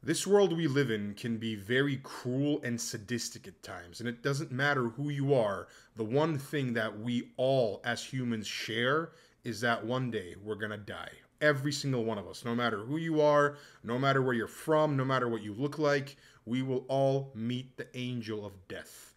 This world we live in can be very cruel and sadistic at times, and it doesn't matter who you are. The one thing that we all as humans share is that one day we're gonna die. Every single one of us, no matter who you are, no matter where you're from, no matter what you look like, we will all meet the angel of death.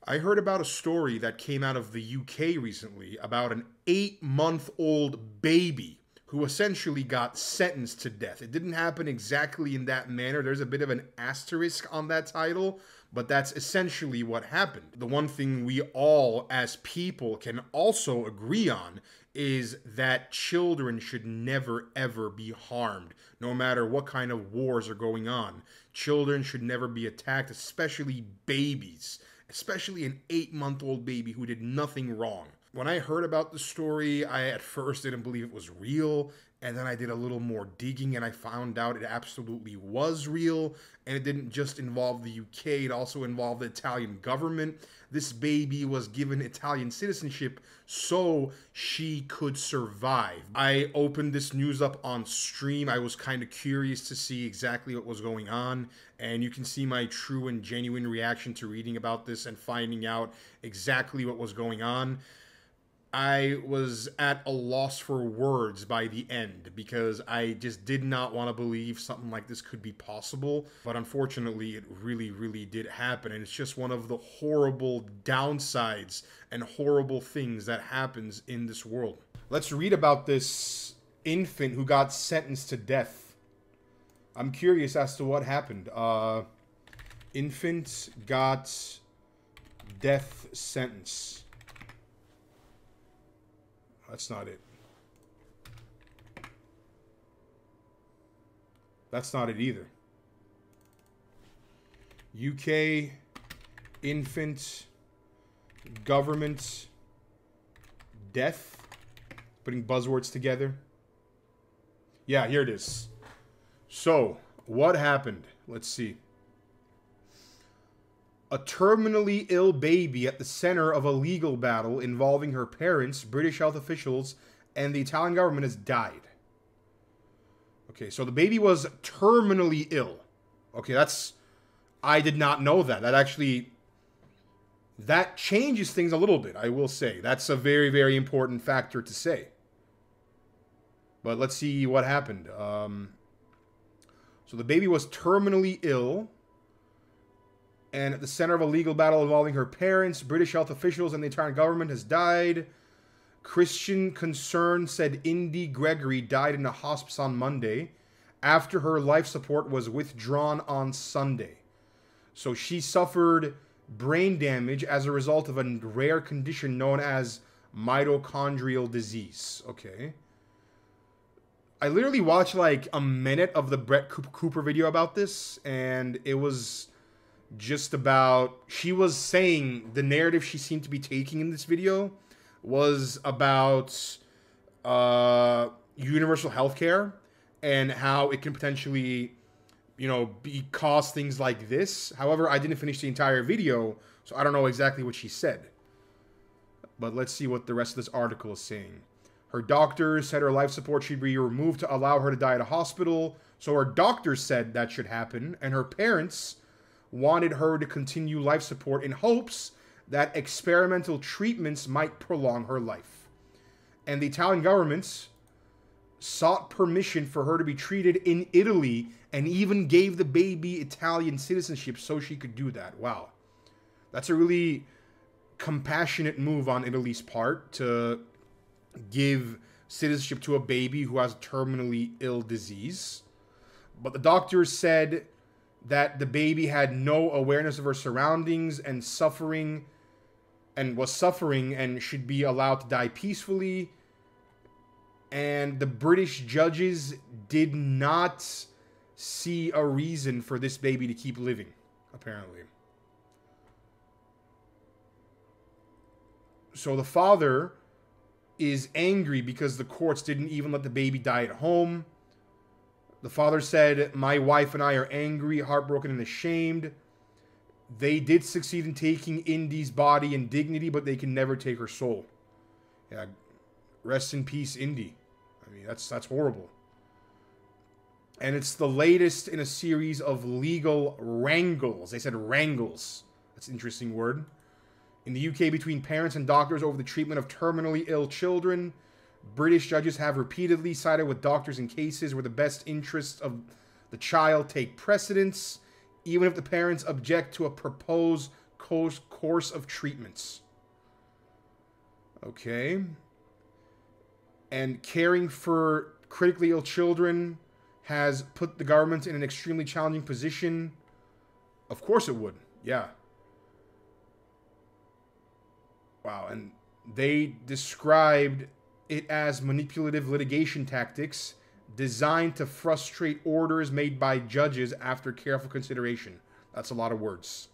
I heard about a story that came out of the UK recently about an 8-month old baby who essentially got sentenced to death. It didn't happen exactly in that manner. There's a bit of an asterisk on that title, but that's essentially what happened. The one thing we all as people can also agree on is that children should never ever be harmed, no matter what kind of wars are going on. Children should never be attacked, especially babies, especially an 8-month-old baby who did nothing wrong. When I heard about the story, I at first didn't believe it was real, and then I did a little more digging and I found out it absolutely was real, and it didn't just involve the UK, it also involved the Italian government. This baby was given Italian citizenship so she could survive. I opened this news up on stream. I was kind of curious to see exactly what was going on, and you can see my true and genuine reaction to reading about this and finding out exactly what was going on. I was at a loss for words by the end because I just did not want to believe something like this could be possible. But unfortunately, it really, really did happen. And it's just one of the horrible downsides and horrible things that happens in this world. Let's read about this infant who got sentenced to death. I'm curious as to what happened. Infant got death sentence. That's not it. That's not it either. UK infant government death. Putting buzzwords together. Yeah, here it is. So, what happened? Let's see. A terminally ill baby at the center of a legal battle involving her parents, British health officials, and the Italian government has died. Okay, so the baby was terminally ill. Okay, that's... I did not know that. That changes things a little bit, I will say. That's a very, very important factor to say. But let's see what happened. So the baby was terminally ill, and at the center of a legal battle involving her parents, British health officials, and the Italian government has died. Christian Concern said Indy Gregory died in a hospice on Monday after her life support was withdrawn on Sunday. So she suffered brain damage as a result of a rare condition known as mitochondrial disease. Okay. I literally watched like a minute of the Brett Cooper video about this, and it was just about, she was saying the narrative she seemed to be taking in this video was about universal healthcare and how it can potentially, cause things like this. However, I didn't finish the entire video, so I don't know exactly what she said. But let's see what the rest of this article is saying. Her doctors said her life support should be removed to allow her to die at a hospital. So her doctors said that should happen, and her parents wanted her to continue life support in hopes that experimental treatments might prolong her life. And the Italian government sought permission for her to be treated in Italy and even gave the baby Italian citizenship so she could do that. Wow. That's a really compassionate move on Italy's part to give citizenship to a baby who has a terminally ill disease. But the doctors said that the baby had no awareness of her surroundings and was suffering and should be allowed to die peacefully. And the British judges did not see a reason for this baby to keep living, apparently. So the father is angry because the courts didn't even let the baby die at home. The father said, "My wife and I are angry, heartbroken, and ashamed. They did succeed in taking Indy's body and dignity, but they can never take her soul." Yeah, rest in peace, Indy. I mean, that's horrible. And it's the latest in a series of legal wrangles. They said wrangles. That's an interesting word. In the UK, between parents and doctors over the treatment of terminally ill children, British judges have repeatedly sided with doctors in cases where the best interests of the child take precedence, even if the parents object to a proposed course of treatments. Okay. And caring for critically ill children has put the government in an extremely challenging position. Of course it would. Yeah. Wow. And they described it as manipulative litigation tactics designed to frustrate orders made by judges after careful consideration. That's a lot of words.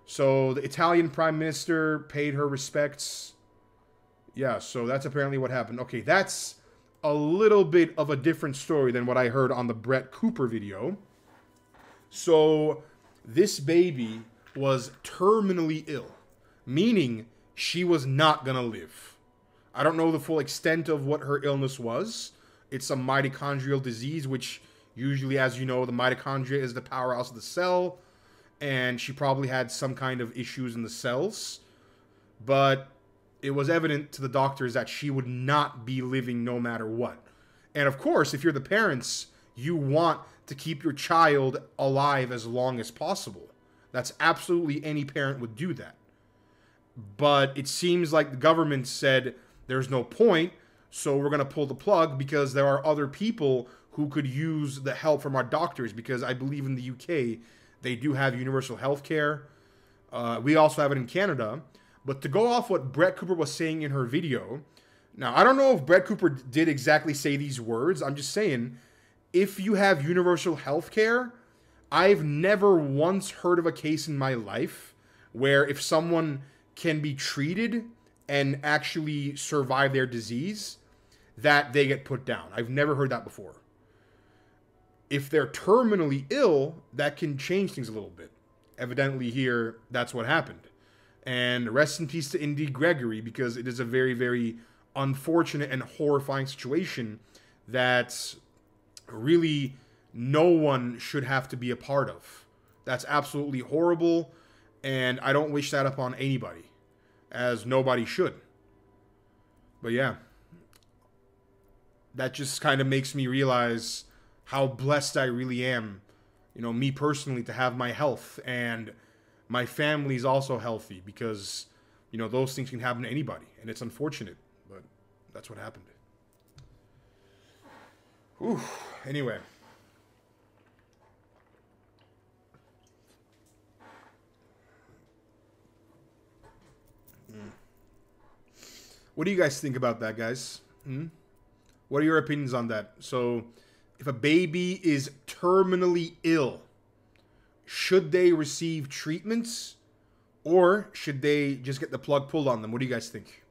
So the Italian Prime Minister paid her respects. Yeah, so that's apparently what happened. Okay, that's a little bit of a different story than what I heard on the Brett Cooper video. So this baby was terminally ill, meaning she was not gonna live. I don't know the full extent of what her illness was. It's a mitochondrial disease, which usually, as you know, the mitochondria is the powerhouse of the cell, and she probably had some kind of issues in the cells. But it was evident to the doctors that she would not be living no matter what. And of course, if you're the parents, you want to keep your child alive as long as possible. That's absolutely any parent would do that. But it seems like the government said there's no point, so we're going to pull the plug because there are other people who could use the help from our doctors, because I believe in the UK, they do have universal health care. We also have it in Canada. But to go off what Brett Cooper was saying in her video, now, I don't know if Brett Cooper did exactly say these words. I'm just saying, if you have universal health care, I've never once heard of a case in my life where if someone can be treated and actually survive their disease, that they get put down. I've never heard that before. If they're terminally ill, that can change things a little bit. Evidently here, that's what happened. And rest in peace to Indy Gregory, because it is a very, very unfortunate and horrifying situation that really no one should have to be a part of. That's absolutely horrible, and I don't wish that upon anybody, as nobody should. But yeah, that just kind of makes me realize how blessed I really am, you know, me personally, to have my health, and my family's also healthy, because, you know, those things can happen to anybody, and it's unfortunate, but that's what happened. Whew. Anyway. What do you guys think about that, guys? What are your opinions on that? So, if a baby is terminally ill, should they receive treatments, or should they just get the plug pulled on them? What do you guys think?